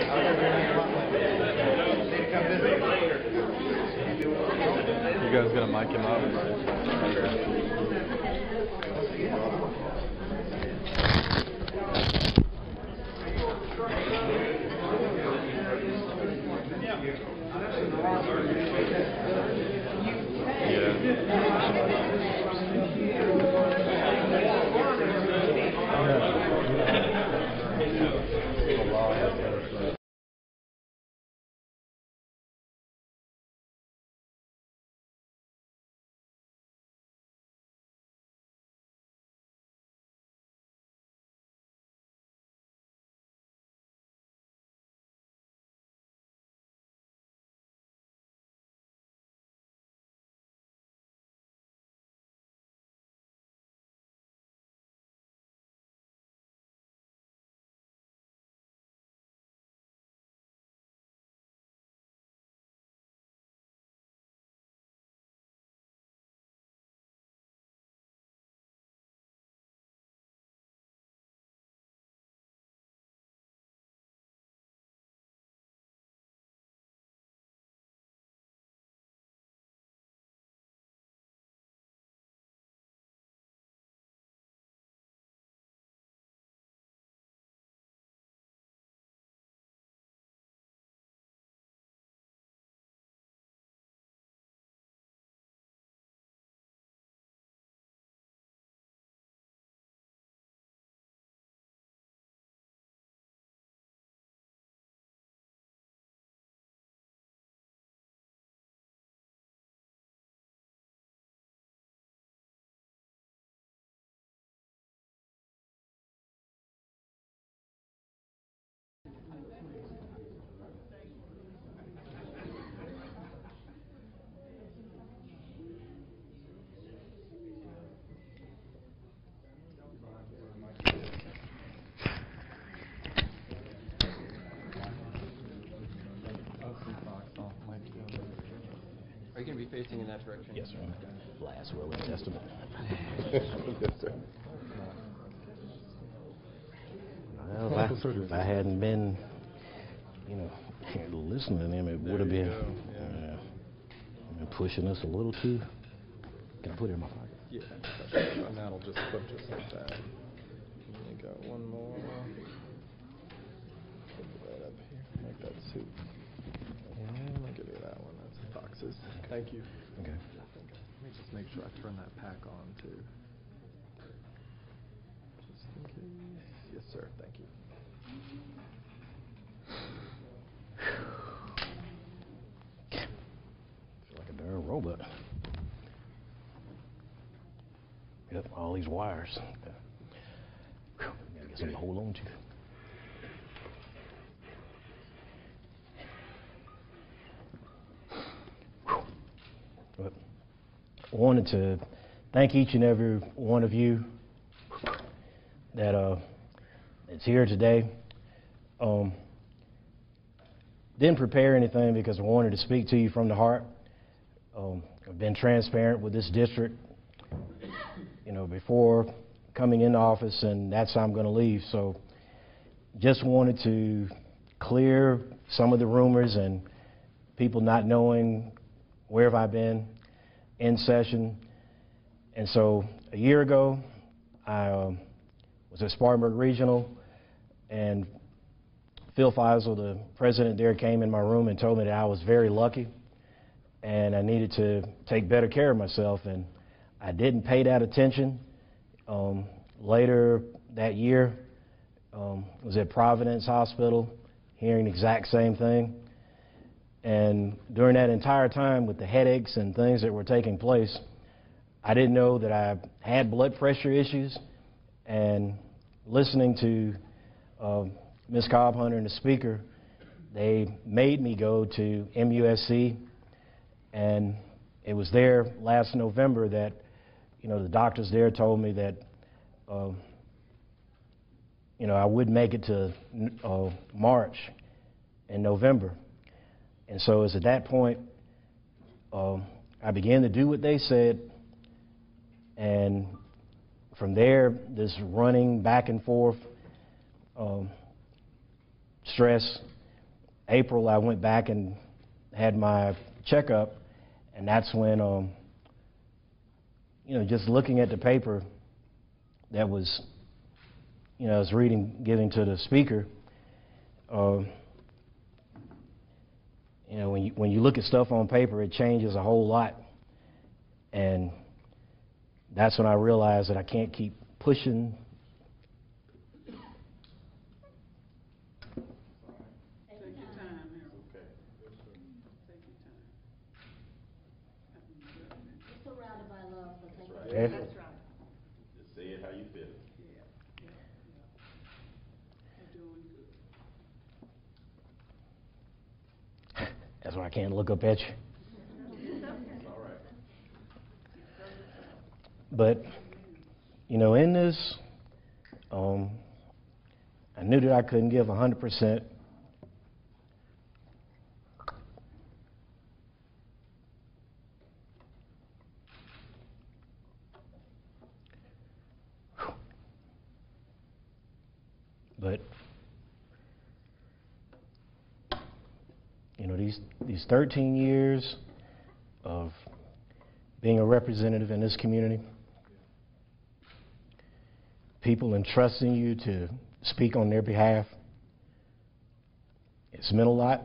You guys gonna mic him up? Are you going to be facing in that direction? Yes, sir. Last will and testament. Yes, sir. Well, if I hadn't been, listening to them, it would have been pushing us a little too. Can I put it in my pocket? Yeah, and that'll just clip just like that. You got one more. Put it right up here, like that suit. And I'll give you that one. That's boxes. Thank you. Okay. Let me just make sure I turn that pack on too. Just in case. Yes, sir. Thank you. Feel like a darn robot. Yep, all these wires. Gotta get something to hold on to. But I wanted to thank each and every one of you that is here today. Didn't prepare anything because I wanted to speak to you from the heart. I've been transparent with this district, before coming into office, and that's how I'm going to leave. So just wanted to clear some of the rumors and people not knowing where have I been in session. And so a year ago, I was at Spartanburg Regional, and Phil Feisel, the president there, came in my room and told me that I was very lucky and I needed to take better care of myself, and I didn't pay that attention. Later that year, was at Providence Hospital, hearing the exact same thing. And during that entire time, with the headaches and things that were taking place, I didn't know that I had blood pressure issues. And listening to Ms. Cobb Hunter and the speaker, they made me go to MUSC, and it was there last November that the doctors there told me that I would make it to March and November. And so it's at that point I began to do what they said, and from there, this running back and forth, stress April, I went back and had my checkup, and that's when, just looking at the paper that was, I was giving to the speaker, when you look at stuff on paper, it changes a whole lot. And that's when I realized that I can't keep pushing. That's right. Just say it how you feel. That's why I can't look up at you. All right. But, in this, I knew that I couldn't give 100%. But, these 13 years of being a representative in this community, people entrusting you to speak on their behalf, it's meant a lot.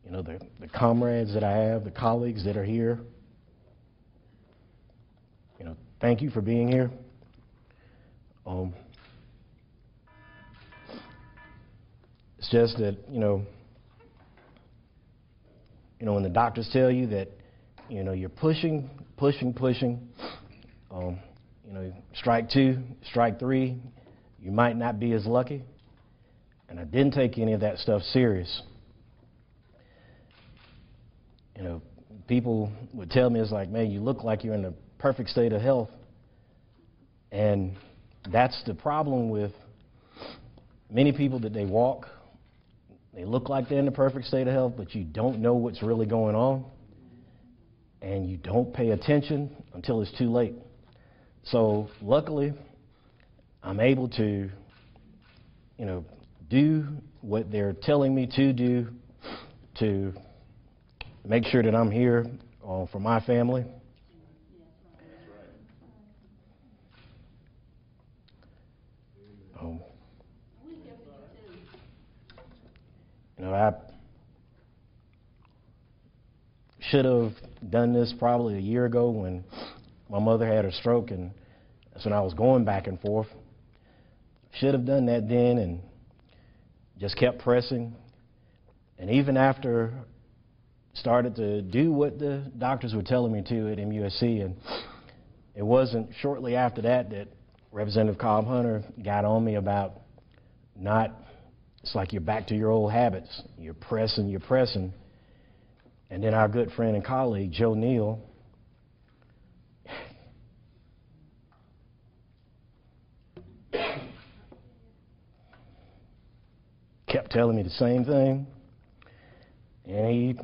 The comrades that I have, the colleagues that are here, thank you for being here. It's just that, when the doctors tell you that, you're pushing, strike 2, strike 3, you might not be as lucky. And I didn't take any of that stuff serious. People would tell me, it's like, man, you look like you're in a perfect state of health. And that's the problem with many people, that they walk, they look like they're in a perfect state of health, but you don't know what's really going on, and you don't pay attention until it's too late. So luckily, I'm able to, do what they're telling me to do to make sure that I'm here for my family. I should have done this probably a year ago when my mother had her stroke, and that's when I was going back and forth. Should have done that then and just kept pressing. And even after started to do what the doctors were telling me to at MUSC, and it wasn't shortly after that that Representative Cobb Hunter got on me about it's like you're back to your old habits. You're pressing. And then our good friend and colleague, Joe Neal, kept telling me the same thing. And he,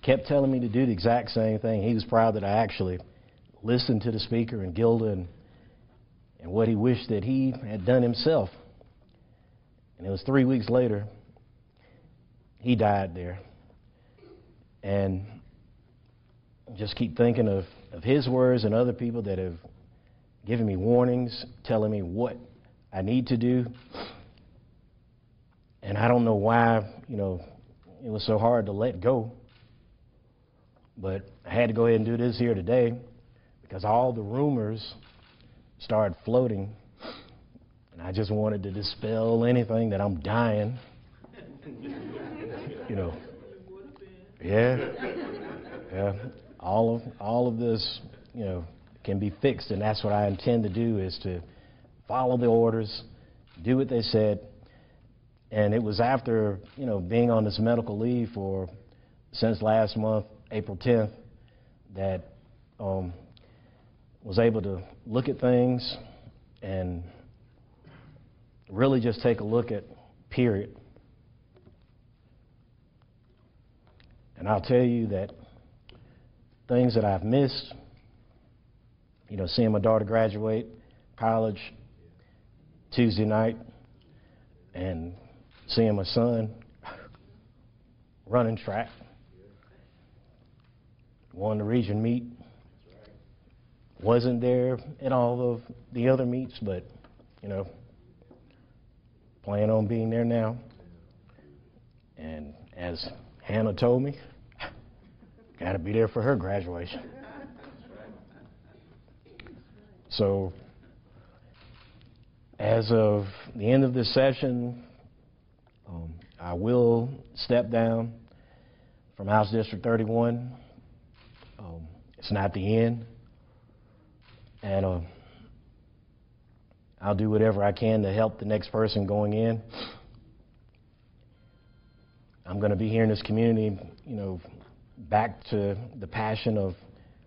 kept telling me to do the exact same thing. He was proud that I actually listened to the speaker and Gilda and what he wished that he had done himself. And it was 3 weeks later, he died there. And just keep thinking of his words and other people that have given me warnings, telling me what I need to do. And I don't know why, it was so hard to let go. But I had to go ahead and do this here today because all the rumors started floating, and I just wanted to dispel anything that I'm dying. Yeah. All of this, can be fixed, and that's what I intend to do, is to follow the orders, do what they said. And it was after, being on this medical leave since last month, April 10th, that was able to look at things and really just take a look at period. And I'll tell you that things that I've missed, seeing my daughter graduate college, Tuesday night and seeing my son running track, won the region meet. Wasn't there at all of the other meets, but, you know, plan on being there now. And as Hannah told me, got to be there for her graduation. So, as of the end of this session, I will step down from House District 31. It's not the end. And I'll do whatever I can to help the next person going in. I'm going to be here in this community, you know, back to the passion of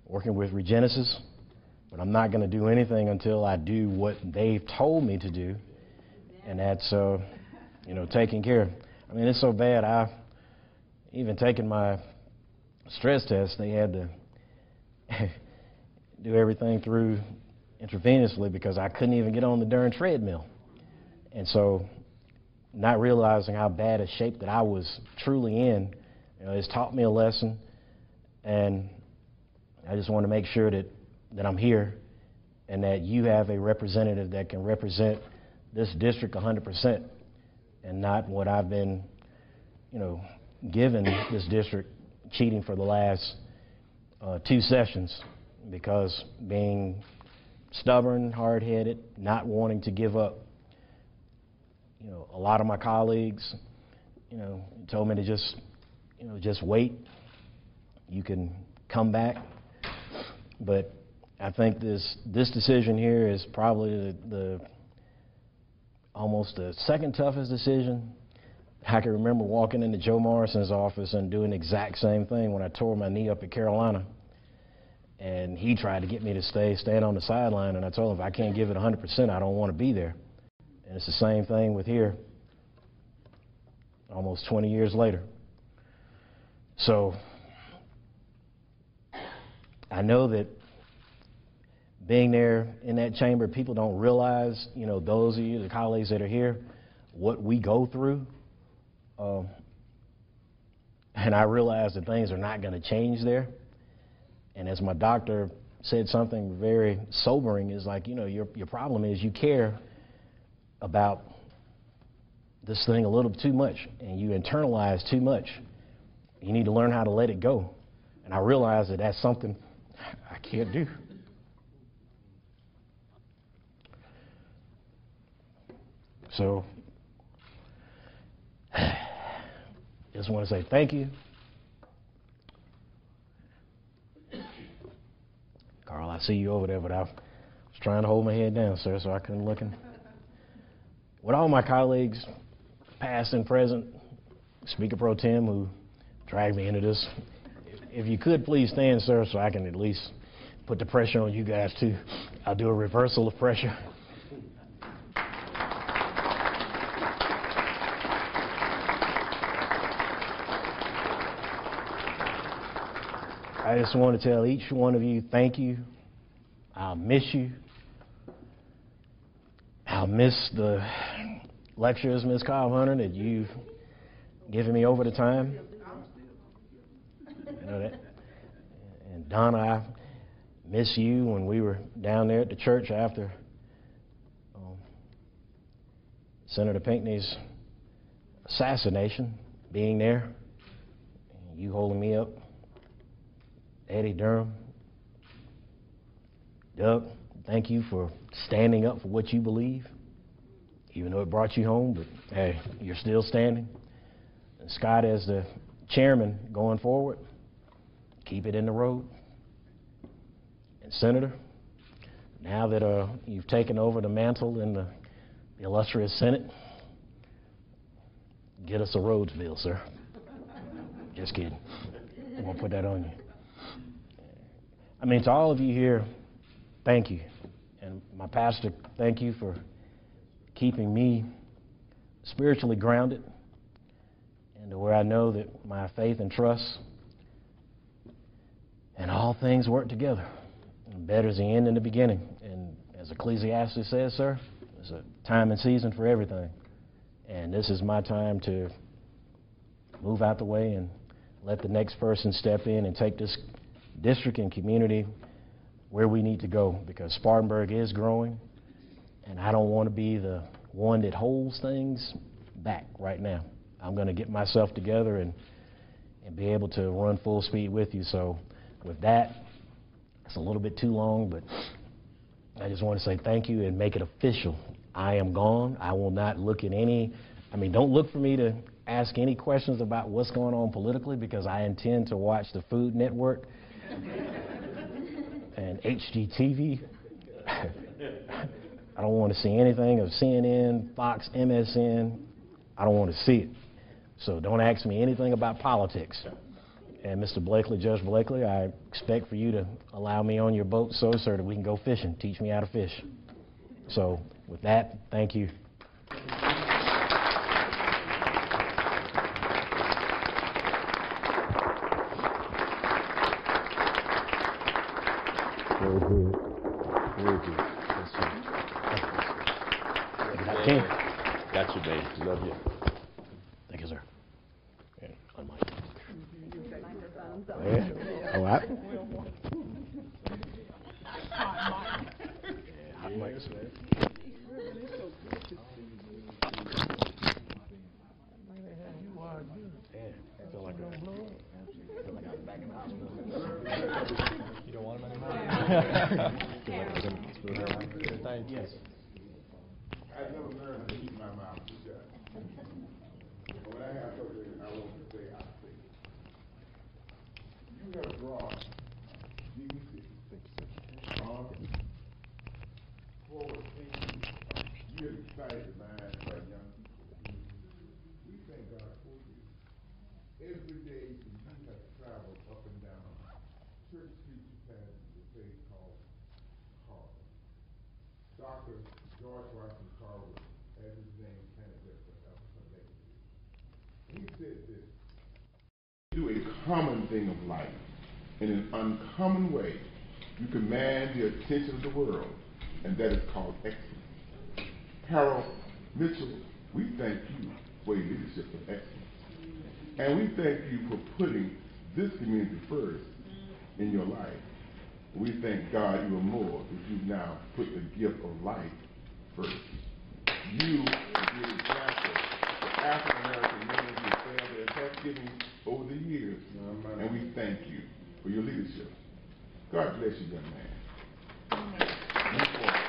working with Regenesis, but I'm not going to do anything until I do what they've told me to do, and that's, you know, taking care. I mean, it's so bad, I even taken my stress test, they had to do everything through intravenously because I couldn't even get on the darn treadmill. And so, not realizing how bad a shape that I was truly in, you know, it's taught me a lesson, and I just want to make sure that I'm here and that you have a representative that can represent this district 100% and not what I've been, you know, given this district cheating for the last 2 sessions, because being stubborn, hard-headed, not wanting to give up. You know, a lot of my colleagues, you know, told me to just, you know, just wait. You can come back. But I think this decision here is probably the almost the second toughest decision. I can remember walking into Joe Morrison's office and doing the exact same thing when I tore my knee up at Carolina. And he tried to get me to stand on the sideline, and I told him if I can't give it 100%, I don't want to be there. And it's the same thing with here, almost 20 years later. So I know that being there in that chamber, people don't realize, you know, those of you, the colleagues that are here, what we go through. And I realize that things are not going to change there. And as my doctor said something very sobering, is like, you know, your problem is you care about this thing a little too much, and you internalize too much. You need to learn how to let it go. And I realize that that's something I can't do. So, just want to say thank you. Carl, I see you over there, but I was trying to hold my head down, sir, so I couldn't look in. With all my colleagues, past and present, Speaker Pro Tem, who dragged me into this, if you could please stand, sir, so I can at least put the pressure on you guys, too. I'll do a reversal of pressure. I just want to tell each one of you, thank you. I'll miss you. I'll miss the lectures, Ms. Cobb Hunter, that you've given me over the time. You know that. And Donna, I miss you when we were down there at the church after Senator Pinckney's assassination, being there, and you holding me up. Eddie Durham, Doug, thank you for standing up for what you believe, even though it brought you home, but hey, you're still standing. And Scott, as the chairman going forward, keep it in the road. And Senator, now that you've taken over the mantle in the illustrious Senate, get us a roads bill, sir. Just kidding. I won't put that on you. I mean, to all of you here, thank you. And my pastor, thank you for keeping me spiritually grounded and to where I know that my faith and trust and all things work together. And better is the end than the beginning. And as Ecclesiastes says, sir, There's a time and season for everything. And this is my time to move out the way and let the next person step in and take this district and community where we need to go, because Spartanburg is growing, and I don't want to be the one that holds things back right now. I'm going to get myself together and be able to run full speed with you. So with that, it's a little bit too long, but I just want to say thank you and make it official. I am gone. I will not look at don't look for me to ask any questions about what's going on politically, because I intend to watch the Food Network and HGTV. I don't want to see anything of CNN, Fox, MSN. I don't want to see it. So don't ask me anything about politics. And Mr. Blakely, Judge Blakely, I expect for you to allow me on your boat so that we can go fishing. Teach me how to fish. So with that, thank you. Very good. Very good. Yes, sir. Got you, baby. Love you. Thank you, sir. And unmic. Yeah. Oh, I. Hot mics, man. I feel like I'm back in the hospital. You don't want him anymore? Thank you. I've never learned how to keep my mouth shut. But when I have something I want to say, I say. You have brought dignity, honor, forward thinking, you have excited the minds of our young people. We thank God for you. Every day you have traveled up and down Church Street, you pass a place called Carver. Dr. George Washington Carver had his name planted there forever, for legacy. He said this: do a common thing of life in an uncommon way. You command the attention of the world, and that is called excellence. Harold Mitchell, we thank you for your leadership of excellence. And we thank you for putting this community first in your life. We thank God even more that you've now put the gift of life first. You are the example for African American men who failed their Thanksgiving over the years. And we thank you for your leadership. God bless you, young man. Move forward.